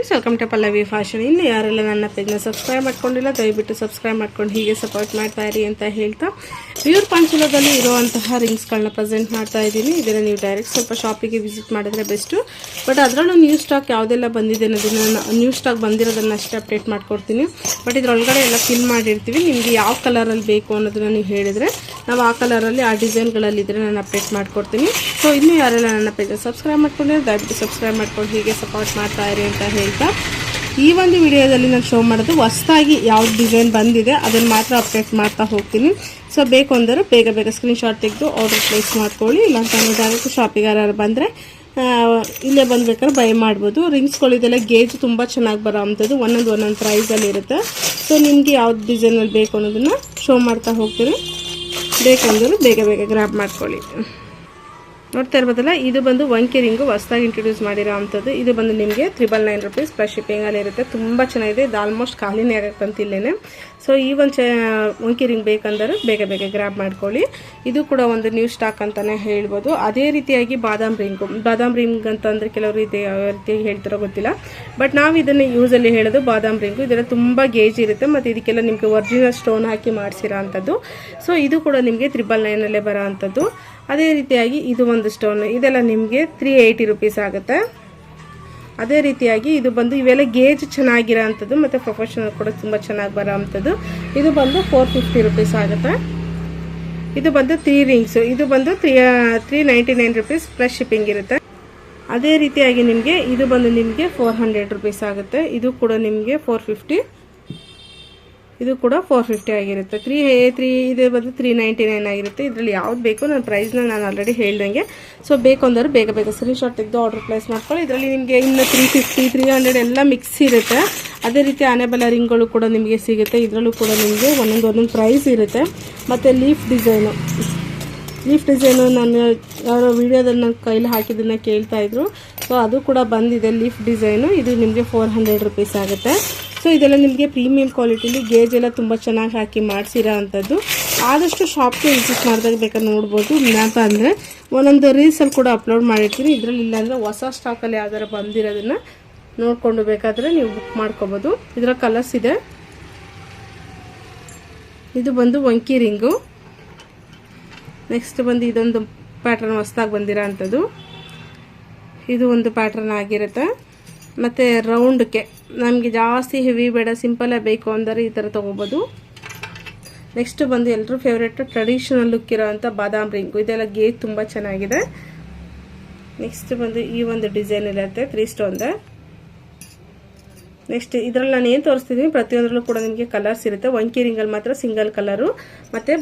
Friends, welcome to Pallavi fashion. ಇನ್ನು ಯಾರೆಲ್ಲ ನನ್ನ ಪೇಜ್ನ ಸಬ್ಸ್ಕ್ರೈಬ್ ಮಾಡ್ಕೊಂಡಿಲ್ಲ ದಯವಿಟ್ಟು ಸಬ್ಸ್ಕ್ರೈಬ್ ಮಾಡ್ಕೊಂಡು ಹೀಗೆ ಸಪೋರ್ಟ್ ಮಾಡ್ತಾ ಇರಿ ಅಂತ ಹೇಳ್ತಾ, ಪ್ಯೂರ್ ಪಾಂಚಲದಲ್ಲಿ ಇರುವಂತಹ ರಿಂಗ್ಸ್ಗಳನ್ನ ಪ್ರೆಸೆಂಟ್ ಮಾಡ್ತಾ ಇದ್ದೀನಿ. ಇದನ್ನು ನೀವು ಡೈರೆಕ್ಟ್ ಸ್ವಲ್ಪ ಶಾಪಿಗೆ ವಿಸಿಟ್ ಮಾಡಿದ್ರೆ ಬೆಸ್ಟು. ಬಟ್ ಅದರಲ್ಲೂ ನ್ಯೂ ಸ್ಟಾಕ್ ಯಾವುದೆಲ್ಲ ಬಂದಿದೆ ಅನ್ನೋದನ್ನ, ನ್ಯೂ ಸ್ಟಾಕ್ ಬಂದಿರೋದನ್ನ ಅಷ್ಟೇ ಅಪ್ಡೇಟ್ ಮಾಡ್ಕೊಡ್ತೀನಿ. ಬಟ್ ಇದರೊಳಗಡೆ ಎಲ್ಲ ಫಿಲ್ ಮಾಡಿರ್ತೀವಿ. ನಿಮಗೆ ಯಾವ ಕಲರಲ್ಲಿ ಬೇಕು ಅನ್ನೋದನ್ನ ನೀವು ಹೇಳಿದರೆ ನಾವು ಆ ಕಲರಲ್ಲಿ, ಆ ಡಿಸೈನ್ಗಳಲ್ಲಿ ಇದ್ರೆ ನಾನು ಅಪ್ಡೇಟ್ ಮಾಡ್ಕೊಡ್ತೀನಿ. ಸೊ ಇನ್ನೂ ಯಾರೆಲ್ಲ ನನ್ನ ಪೇಜ್ನ ಸಬ್ಸ್ಕ್ರೈಬ್ ಮಾಡ್ಕೊಂಡಿದ್ರೆ ದಯವಿಟ್ಟು ಸಬ್ಸ್ಕ್ರೈಬ್ ಮಾಡ್ಕೊಂಡು ಹೀಗೆ ಸಪೋರ್ಟ್ ಮಾಡ್ತಾ ಇರಿ ಅಂತ ಹೇಳ್ತಾ, ಈ ಒಂದು ವಿಡಿಯೋದಲ್ಲಿ ನಾನು ಶೋ ಮಾಡೋದು ಹೊಸದಾಗಿ ಯಾವ್ದು ಡಿಸೈನ್ ಬಂದಿದೆ ಅದನ್ನು ಮಾತ್ರ ಅಪ್ಡೇಟ್ ಮಾಡ್ತಾ ಹೋಗ್ತೀನಿ. ಸೊ ಬೇಕು ಅಂದರೆ ಬೇಗ ಬೇಗ ಸ್ಕ್ರೀನ್ಶಾಟ್ ತೆಗೆದು ಆರ್ಡರ್ ಪ್ಲೇಸ್ ಮಾಡ್ಕೊಳ್ಳಿ. ಇಲ್ಲ ಅಂತ ಡೈರೆಕ್ಟ್ ಶಾಪಿಗೆ ಯಾರು ಬಂದರೆ ಇಲ್ಲೇ ಬಂದ್ಬೇಕಾದ್ರೆ ಬೈ ಮಾಡ್ಬೋದು. ರಿಂಗ್ಸ್ಗಳಿದೆಲ್ಲ ಗೇಜ್ ತುಂಬ ಚೆನ್ನಾಗಿ ಬರೋ ಅಂಥದ್ದು, ಒಂದೊಂದು ಪ್ರೈಸಲ್ಲಿ ಇರುತ್ತೆ. ಸೊ ನಿಮಗೆ ಯಾವ್ದು ಡಿಸೈನಲ್ಲಿ ಬೇಕು ಅನ್ನೋದನ್ನು ಶೋ ಮಾಡ್ತಾ ಹೋಗ್ತೀನಿ. ಬೇಕಂದ್ರೆ ಬೇಗ ಬೇಗ ಗ್ರ್ಯಾಬ್ ಮಾಡ್ಕೊಳ್ಳಿ. ನೋಡ್ತಾ ಇರ್ಬೋದಲ್ಲ, ಇದು ಬಂದು ವಂಕಿ ರಿಂಗು ಹೊಸದಾಗಿ ಇಂಟ್ರೊಡ್ಯೂಸ್ ಮಾಡಿರೋ ಅಂಥದ್ದು. ಇದು ಬಂದು ನಿಮಗೆ 999 rupees ಪ್ಲಸ್ ಶಿಪ್ಪಿಂಗಲ್ಲಿ ಇರುತ್ತೆ. ತುಂಬ ಚೆನ್ನಾಗಿದೆ. ಇದು ಆಲ್ಮೋಸ್ಟ್ ಖಾಲಿನೇ ಆಗಕ್ಕಂತಿಲ್ಲೇನೆ. ಸೊ ಈ ಒಂದು ವಂಕಿ ರಿಂಗ್ ಬೇಕಂದ್ರೆ ಬೇಗ ಬೇಗ ಗ್ರ್ಯಾಬ್ ಮಾಡ್ಕೊಳ್ಳಿ. ಇದು ಕೂಡ ಒಂದು ನ್ಯೂ ಸ್ಟಾಕ್ ಅಂತಲೇ ಹೇಳ್ಬೋದು. ಅದೇ ರೀತಿಯಾಗಿ ಬಾದಾಮ್ ರಿಂಗ್ ಅಂತಂದರೆ ಕೆಲವರು ಇದೆ ಯಾವ ರೀತಿಯಾಗಿ ಹೇಳ್ತಾರೋ ಗೊತ್ತಿಲ್ಲ. ಬಟ್ ನಾವು ಇದನ್ನು ಯೂಸಲ್ಲಿ ಹೇಳೋದು ಬಾದಾಮ್ ರಿಂಗು. ಇದೆಲ್ಲ ತುಂಬ ಗೇಜ್ ಇರುತ್ತೆ ಮತ್ತು ಇದಕ್ಕೆಲ್ಲ ನಿಮಗೆ ಒರಿಜಿನಲ್ ಸ್ಟೋನ್ ಹಾಕಿ ಮಾಡಿಸಿರೋ ಅಂಥದ್ದು. ಸೊ ಇದು ಕೂಡ ನಿಮಗೆ 999 ಬರೋ ಅಂಥದ್ದು. ಅದೇ ರೀತಿಯಾಗಿ ಇದು ಒಂದು ಸ್ಟೋನ್, ಇದೆಲ್ಲ ನಿಮಗೆ 380 rupees ಆಗುತ್ತೆ. ಅದೇ ರೀತಿಯಾಗಿ ಇದು ಬಂದು ಇವೆಲ್ಲ ಗೇಜ್ ಚೆನ್ನಾಗಿರೋ ಅಂಥದ್ದು ಮತ್ತು ಪ್ರೊಫೆಷನಲ್ ಕೂಡ ತುಂಬ ಚೆನ್ನಾಗಿ ಬರೋ ಅಂಥದ್ದು. ಇದು ಬಂದು 450 rupees ಆಗುತ್ತೆ. ಇದು ಬಂದು 3 ರಿಂಗ್ಸು. ಇದು ಬಂದು 399 rupees ಪ್ಲಸ್ ಶಿಪ್ಪಿಂಗ್ ಇರುತ್ತೆ. ಅದೇ ರೀತಿಯಾಗಿ ನಿಮಗೆ ಇದು ಬಂದು ನಿಮಗೆ 400 rupees ಆಗುತ್ತೆ. ಇದು ಕೂಡ ನಿಮಗೆ 450, ಇದು ಕೂಡ 450 ಆಗಿರುತ್ತೆ. 3 ಇದು ಬಂದು 399 ಆಗಿರುತ್ತೆ. ಇದರಲ್ಲಿ ಯಾವ್ದು ಬೇಕು ನನ್ನ ಪ್ರೈಸ್ನ ನಾನು ಆಲ್ರೆಡಿ ಹೇಳ್ದಂಗೆ. ಸೊ ಬೇಕು ಅಂದ್ರೆ ಬೇಗ ಬೇಗ ಸ್ಕ್ರೀನ್ಶಾಟ್ ತೆಗೆದು ಆರ್ಡರ್ ಪ್ಲೇಸ್ ಮಾಡ್ಕೊಳ್ಳಿ. ಇದರಲ್ಲಿ ನಿಮಗೆ ಇನ್ನು 350, 300 ಎಲ್ಲ ಮಿಕ್ಸ್ ಇರುತ್ತೆ. ಅದೇ ರೀತಿ ಆನೆಬಲ ರಿಂಗ್ಗಳು ಕೂಡ ನಿಮಗೆ ಸಿಗುತ್ತೆ. ಇದರಲ್ಲೂ ಕೂಡ ನಿಮಗೆ ಒಂದೊಂದು ಪ್ರೈಸ್ ಇರುತ್ತೆ. ಮತ್ತು ಲೀಫ್ ಡಿಸೈನು ನಾನು ಯಾರೋ ವೀಡಿಯೋದಲ್ಲಿ ನನ್ನ ಕೈಲಿ ಹಾಕಿದ್ದನ್ನು ಕೇಳ್ತಾಯಿದ್ರು. ಸೊ ಅದು ಕೂಡ ಬಂದಿದೆ ಲೀಫ್ ಡಿಸೈನು. ಇದು ನಿಮಗೆ 400 rupees ಆಗುತ್ತೆ. ಸೊ ಇದೆಲ್ಲ ನಿಮಗೆ ಪ್ರೀಮಿಯಂ ಕ್ವಾಲಿಟಿಲಿ ಗೇಜ್ ಎಲ್ಲ ತುಂಬ ಚೆನ್ನಾಗಿ ಹಾಕಿ ಮಾಡಿಸಿರೋ ಅಂಥದ್ದು. ಆದಷ್ಟು ಶಾಪ್ಗೆ ವಿಸಿಟ್ ಮಾಡಿದಾಗ ಬೇಕಾದ್ರೆ ನೋಡ್ಬೋದು. ಇಲ್ಲಪ್ಪ ಅಂದರೆ ಒಂದೊಂದು ರೀಲ್ಸಲ್ಲಿ ಕೂಡ ಅಪ್ಲೋಡ್ ಮಾಡಿರ್ತೀನಿ. ಇದರಲ್ಲಿ ಇಲ್ಲಾಂದರೆ ಹೊಸ ಸ್ಟಾಕಲ್ಲಿ ಯಾವ್ದಾರು ಬಂದಿರೋದನ್ನು ನೋಡಿಕೊಂಡು ಬೇಕಾದರೆ ನೀವು ಬುಕ್ ಮಾಡ್ಕೋಬೋದು. ಇದರ ಕಲರ್ಸ್ ಇದೆ. ಇದು ಬಂದು ವಂಕಿ ರಿಂಗು. ನೆಕ್ಸ್ಟ್ ಬಂದು ಇದೊಂದು ಪ್ಯಾಟ್ರನ್ ಹೊಸದಾಗಿ ಬಂದಿರೋ ಅಂಥದ್ದು. ಇದು ಒಂದು ಪ್ಯಾಟ್ರನ್ ಆಗಿರುತ್ತೆ. ಮತ್ತು ರೌಂಡ್ಗೆ ನಮಗೆ ಜಾಸ್ತಿ ಹೆವಿ ಬೇಡ, ಸಿಂಪಲಾಗಿ ಬೇಕು ಅಂದರೆ ಈ ಥರ ತೊಗೋಬೋದು. ನೆಕ್ಸ್ಟ್ ಬಂದು ಎಲ್ಲರೂ ಫೇವ್ರೇಟ್ ಟ್ರೆಡಿಷನಲ್ ಲುಕ್ ಇರೋ ಅಂಥ ಬಾದಾಮ್ ರಿಂಗು. ಇದೆಲ್ಲ ಗೇಜ್ ತುಂಬ ಚೆನ್ನಾಗಿದೆ. ನೆಕ್ಸ್ಟ್ ಬಂದು ಈ ಒಂದು ಡಿಸೈನ್ ಇರುತ್ತೆ 3 ಸ್ಟೋನ್ದ. ನೆಕ್ಸ್ಟ್ ಇದರಲ್ಲಿ ನಾನು ಏನು ತೋರಿಸ್ತಿದ್ದೀನಿ ಪ್ರತಿಯೊಂದರಲ್ಲೂ ಕೂಡ ನಿಮಗೆ ಕಲರ್ಸ್ ಇರುತ್ತೆ. ವಂಕಿ ರಿಂಗಲ್ಲಿ ಮಾತ್ರ ಸಿಂಗಲ್ ಕಲರು, ಮತ್ತು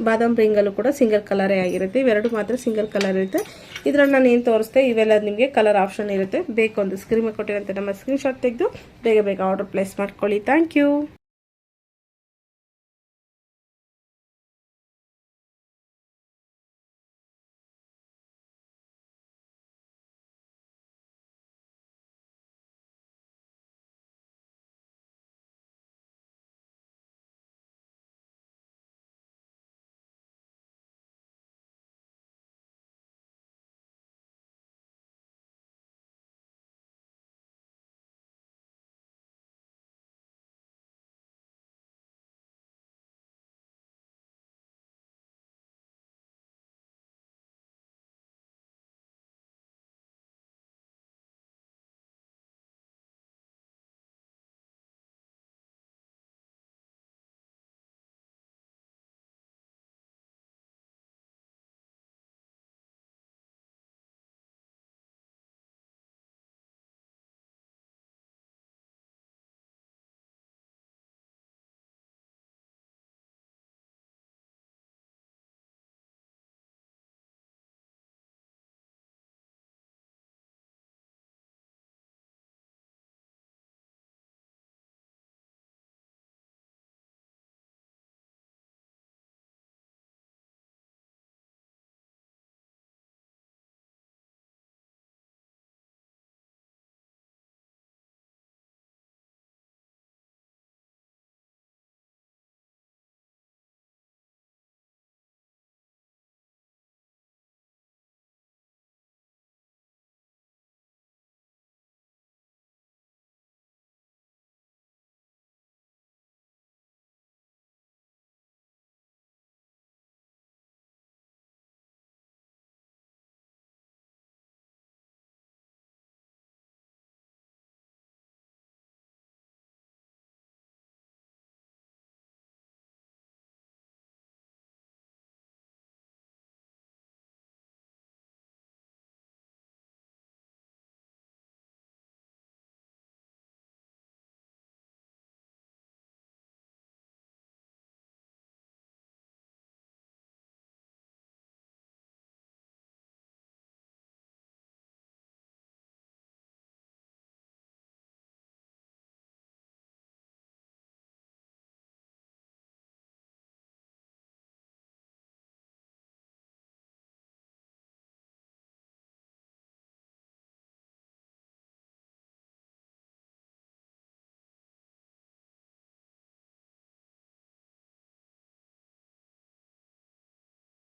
ಬಾದಾಮ್ ರಿಂಗಲ್ಲೂ ಕೂಡ ಸಿಂಗಲ್ ಕಲರೇ ಆಗಿರುತ್ತೆ. ಇವೆರಡು ಮಾತ್ರ ಸಿಂಗಲ್ ಕಲರ್ ಇರುತ್ತೆ. ಇದರಲ್ಲಿ ನಾನು ಏನು ತೋರಿಸ್ತೆ ಇವೆಲ್ಲ ನಿಮಗೆ ಕಲರ್ ಆಪ್ಷನ್ ಇರುತ್ತೆ. ಬೇಕು ಒಂದು ಸ್ಕ್ರೀನ್ ಕೊಟ್ಟಿರೋಂಥ ನಮ್ಮ ಸ್ಕ್ರೀನ್ಶಾಟ್ ತೆಗೆದು ಬೇಗ ಬೇಗ ಆರ್ಡರ್ ಪ್ಲೇಸ್ ಮಾಡ್ಕೊಳ್ಳಿ. Thank you.